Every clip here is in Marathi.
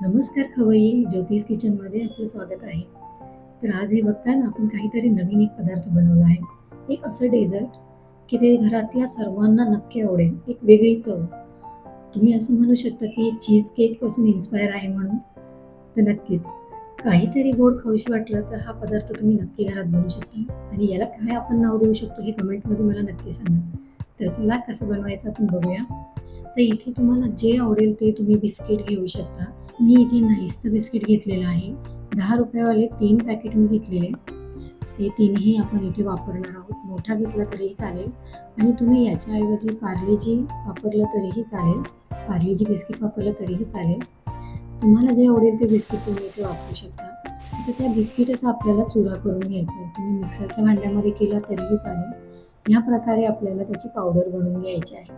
नमस्कार खवय्ये, ज्योतिष किचनमध्ये आपलं स्वागत आहे. तर आज हे बघताय ना, आपण काहीतरी नवीन एक पदार्थ बनवला आहे. एक असं डेझर्ट की ते घरातल्या सर्वांना नक्की आवडेल. एक वेगळी चव. तुम्ही असं म्हणू शकता की हे चीज केकपासून इन्स्पायर आहे म्हणून. तर नक्कीच. काहीतरी गोड खाऊशी वाटलं तर हा पदार्थ तुम्ही नक्की घरात बनवू शकता आणि याला काय आपण नाव देऊ शकतो हे कमेंटमध्ये मला नक्की सांगा. तर चला कसं बनवायचं आपण बघूया. तर इथे तुम्हाला जे आवडेल ते तुम्ही बिस्किट घेऊ शकता. मी इथे नाईसचं बिस्किट घेतलेलं आहे. 10 रुपयावाले 3 पॅकेट मी घेतलेले. ते तिन्ही आपण इथे वापरणार आहोत. मोठा घेतला तरीही चालेल आणि तुम्ही याच्याऐवजी पार्लेजी वापरलं तरीही चालेल. पार्लेजी बिस्किट वापरलं तरीही चालेल. तुम्हाला जे आवडेल ते बिस्किट तुम्ही इथे वापरू शकता. आता त्या बिस्किटाचा आपल्याला चुरा करून घ्यायचा आहे. तुम्ही मिक्सरच्या भांड्यामध्ये केला तरीही चालेल. ह्या प्रकारे आपल्याला त्याची पावडर बनवून घ्यायची आहे.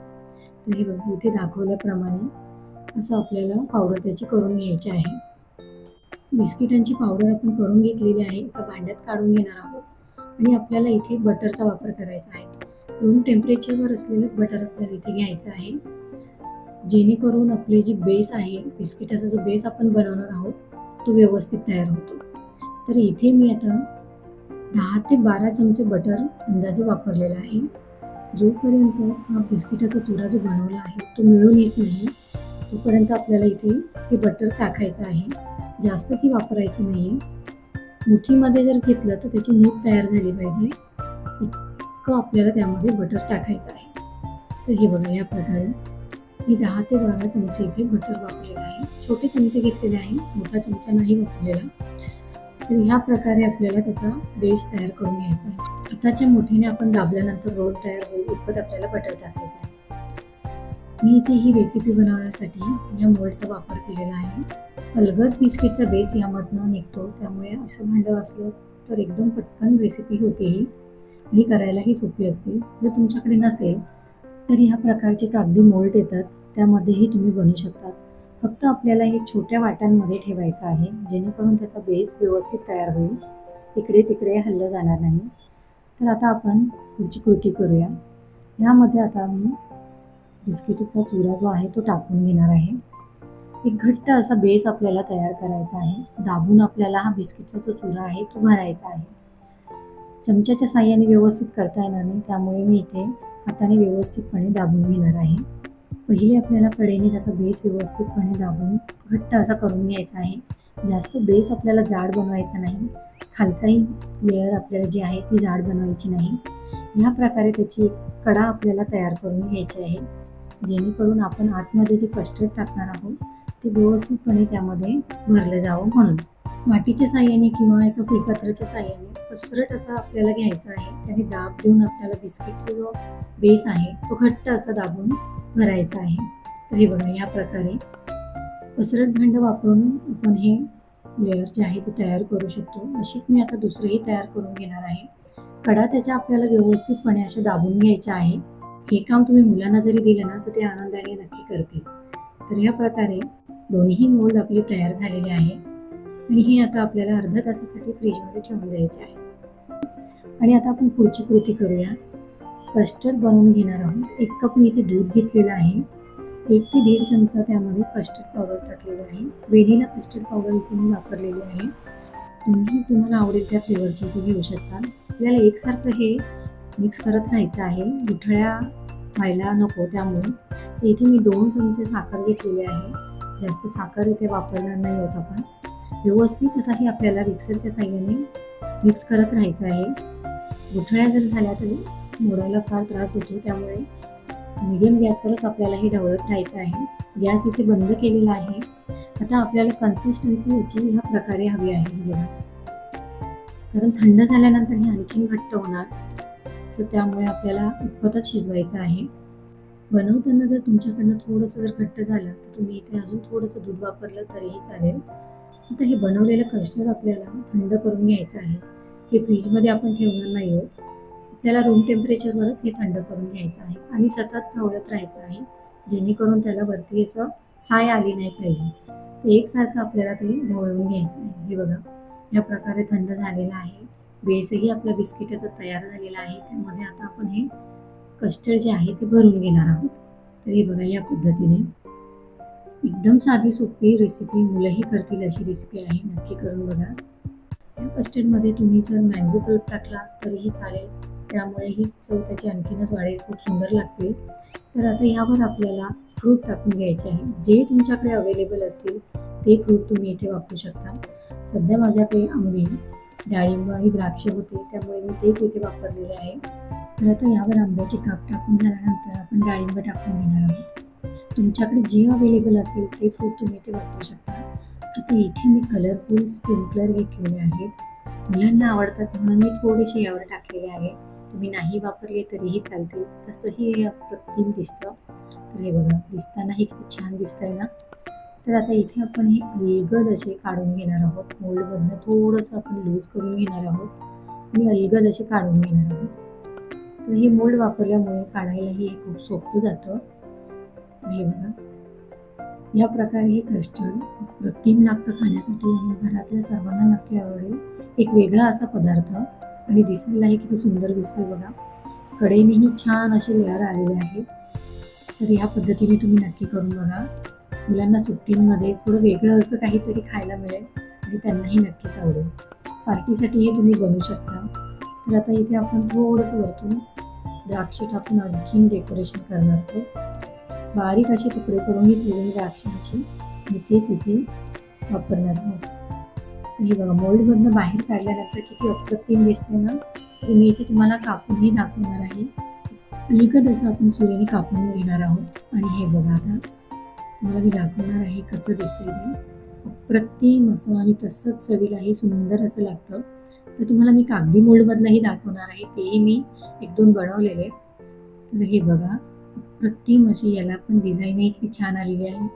तर हे बघा इथे दाखवल्याप्रमाणे असं आपल्याला पावडर त्याची करून घ्यायची आहे. बिस्किटांची पावडर आपण करून घेतलेली आहे. एका भांड्यात काढून घेणार आहोत आणि आपल्याला इथे बटरचा वापर करायचा आहे. रूम टेम्परेचरवर असलेलंच बटर आपल्याला इथे घ्यायचं आहे, जेणेकरून आपले जे बेस आहे, बिस्किटाचा जो बेस आपण बनवणार आहोत तो व्यवस्थित तयार होतो. तर इथे मी आता 10 ते 12 चमचे बटर अंदाजे वापरलेला आहे. जोपर्यंत हा बिस्किटाचा चुरा जो बनवला आहे तो मिळून येत नाही तोपर्यंत आपल्याला इथे हे बटर टाकायचं आहे. जास्तही वापरायचं नाही आहे. मुठीमध्ये जर घेतलं तर त्याची मूठ तयार झाली पाहिजे इतकं आपल्याला त्यामध्ये बटर टाकायचं आहे. तर हे बघा या प्रकारे मी 10 ते 12 चमचे इथे बटर वापरलेलं आहे. छोटे चमचे घेतलेले आहे, मोठा चमचा नाही वापरलेला. तर ह्या प्रकारे आपल्याला त्याचा बेस तयार करून घ्यायचा आहे. हाताच्या मुठीने आपण दाबल्यानंतर रोल तयार होईल इतपत आपल्याला बटर टाकायचं आहे. मी इथे ही रेसिपी बनवण्यासाठी या मोल्डचा वापर केलेला आहे. अलगद बिस्किटचा बेस यामधनं निघतो, त्यामुळे असं भांडं असलं तर एकदम पटकन रेसिपी होते ही आणि करायलाही सोपी असते. जर तुमच्याकडे नसेल तर ह्या प्रकारचे कागदी मोल्ड येतात, त्यामध्येही तुम्ही बनवू शकता. फक्त आपल्याला हे छोट्या वाट्यांमध्ये ठेवायचं आहे, जेणेकरून त्याचा बेस व्यवस्थित तयार होईल, इकडे तिकडे हललं जाणार नाही. तर आता आपण पुढची कृती करूया. यामध्ये आता मी बिस्किटचा चुरा जो आहे तो टाकून घेणार आहे. एक घट्ट असा बेस आपल्याला तयार करायचा आहे. दाबून आपल्याला हा बिस्किटचा जो चुरा आहे तो भरायचा आहे. चमच्याच्या साहाय्याने व्यवस्थित करता येणार नाही, त्यामुळे मी इथे हाताने व्यवस्थितपणे दाबून घेणार आहे. पहिले आपल्याला कडेने त्याचा बेस व्यवस्थितपणे दाबून घट्ट असा करून घ्यायचा आहे. जास्त बेस आपल्याला जाड बनवायचा नाही, खालचाही लेअर आपल्याला जी आहे ती जाड बनवायची नाही. ह्या प्रकारे त्याची एक कडा आपल्याला तयार करून घ्यायची आहे, जेणेकरून आपण आतमध्ये जे कस्टर्ड टाकणार आहोत ते व्यवस्थितपणे त्यामध्ये भरलं जावं म्हणून. वाटीच्या साहाय्याने किंवा एका फुलपात्राच्या साहाय्याने पसरट असा आपल्याला घ्यायचा आहे. त्याने दाब देऊन आपल्याला बिस्किटचा जो बेस आहे तो घट्ट असा दाबून भरायचा आहे. तर हे बघा या प्रकारे पसरट भांडं वापरून आपण हे लेअर जे आहे ते तयार करू शकतो. अशीच मी आता दुसरंही तयार करून घेणार आहे. कडा त्याच्या आपल्याला व्यवस्थितपणे अशा दाबून घ्यायच्या आहे. हे काम तुम्ही मुलांना जरी दिलं ना तर ते आनंदाने नक्की करतील. तर ह्या प्रकारे दोन्ही मोल्ड आपले तयार झालेले आहे आणि हे आता आपल्याला अर्ध्या तासासाठी फ्रीजमध्ये ठेवून द्यायचे आहे. आणि आता आपण पुढची कृती करूया. कस्टर्ड बनवून घेणार आहोत. 1 कप मी इथे दूध घेतलेलं आहे. 1 ते 1.5 चमचा त्यामध्ये कस्टर्ड पावडर टाकलेलं आहे. व्हॅनिला कस्टर्ड पावडर इथे मी वापरलेली आहे. तुम्हाला आवडेल त्या फ्लेवरची इथे घेऊ शकता. आपल्याला एकसारखं हे मिक्स करत राहायचं आहे, गुठळ्या व्हायला नको, त्यामुळे इथे मी 2 चमचे साखर घेतलेली आहे. जास्त साखर इथे वापरणार नाही आहोत आपण. व्यवस्थित आता हे आपल्याला मिक्सरच्या साहाय्याने मिक्स करत राहायचं आहे. गुठळ्या जर झाल्या तर मोडायला फार त्रास होतो, त्यामुळे मीडियम गॅसवरच आपल्याला हे ढवळत राहायचं आहे. गॅस इथे बंद केलेला आहे. आता आपल्याला कन्सिस्टन्सी याची ह्या प्रकारे हवी आहे बघा, कारण थंड झाल्यानंतर हे आणखीन घट्ट होणार, तर त्यामुळे आपल्याला इतपतच शिजवायचं आहे. बनवताना जर तुमच्याकडनं थोडंसं जर घट्ट झालं तर तुम्ही इथे अजून थोडंसं दूध वापरलं तरीही चालेल. आता हे बनवलेलं कस्टर्ड आपल्याला थंड करून घ्यायचं आहे. हे फ्रीजमध्ये आपण ठेवणार नाही आहोत. आपल्याला रूम टेम्परेचरवरच हे थंड करून घ्यायचं आहे आणि सतत ढवळत राहायचं आहे, जेणेकरून त्याला वरती असं साय आली नाही पाहिजे. एकसारखं आपल्याला ते ढवळून घ्यायचं आहे. हे बघा या प्रकारे थंड झालेलं आहे. बेसही आपल्या बिस्किटाचा तयार झालेला आहे. त्यामध्ये आता आपण हे कस्टर्ड जे आहे ते भरून घेणार आहोत. तर हे बघा या पद्धतीने एकदम साधी सोपी रेसिपी, मुलंही करतील अशी रेसिपी आहे. नक्की करून बघा. या कस्टर्डमध्ये तुम्ही जर मँगो पल्प टाकला तरीही चालेल, त्यामुळे ही चव त्याची आणखीनच वाढेल, खूप सुंदर लागते. तर आता यावर आपल्याला फ्रूट टाकून घ्यायचे आहे. जे तुमच्याकडे अवेलेबल असतील ते फ्रूट तुम्ही इथे वापरू शकता. सध्या माझ्याकडे आंबे, डाळिंब आणि द्राक्ष होते, त्यामुळे मी तेच इथे वापरलेले आहे. तर आता यावर आंब्याचे काप टाकून झाल्यानंतर आपण डाळिंब टाकून घेणार आहोत. तुमच्याकडे जे अवेलेबल असेल ते फ्रूट तुम्ही इथे वापरू शकता. आता इथे मी कलरफुल स्प्रिंकलर घेतलेले आहेत. मुलांना आवडतात म्हणून मी थोडेसे यावर टाकलेले आहे. तुम्ही नाही वापरले तरीही चालतील. तसंही हे अप्रतिम दिसतं. तर हे बघा, दिसतानाही किती छान दिसतंय ना. तर आता इथे आपण हे अलगद असे काढून घेणार आहोत. मोल्डमधनं थोडंसं आपण लूज करून घेणार आहोत आणि अलगद असे काढून घेणार आहोत. तर हे मोल्ड वापरल्यामुळे काढायलाही हे खूप सोपं जातं. तर हे बघा, या प्रकारे हे कस्टर्ड अप्रतिम लागतं खाण्यासाठी आणि घरातल्या सर्वांना नक्की आवडेल. एक वेगळा असा पदार्थ आणि दिसायलाही किती सुंदर दिसतोय बघा. कडेनेही छान असे लेअर आलेले आहेत. तर ह्या पद्धतीने तुम्ही नक्की करून बघा. मुलांना सुट्टींमध्ये थोडं वेगळं असं काहीतरी खायला मिळेल आणि त्यांनाही नक्कीच आवडेल. पार्टीसाठी हे तुम्ही बनवू शकता. तर आता इथे आपण थोडंसं वरतून द्राक्ष टाकून आणखीन डेकोरेशन करणार आहोत. बारीक असे तुकडे करून घेतलेले द्राक्षांचे आणि तेच इथे वापरणार आहोत. हे बघा, मोल्डमधनं बाहेर काढल्यानंतर किती अप्रतिम दिसते ना. तर मी इथे तुम्हाला कापूनही दाखवणार आहे. अलगद असं आपण सुरीने कापून घेणार आहोत. आणि हे बघा, आता तुम्हाला मी दाखवणार आहे कसं दिसतंय ते. अप्रतिम असं आणि तसंच चवीलाही सुंदर असं लागतं. तर तुम्हाला मी कागदी मोल्डमधलंही दाखवणार आहे, तेही मी 1-2 बनवलेले. तर हे बघा, अप्रतिम अशी याला पण डिझाईनही किती छान आलेली आहे.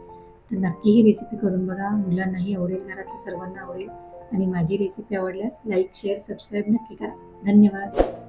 तर नक्की ही रेसिपी करून बघा. मुलांनाही आवडेल, घरातल्या सर्वांना आवडेल. आणि माझी रेसिपी आवडल्यास लाईक, शेअर, सबस्क्राईब नक्की करा. धन्यवाद.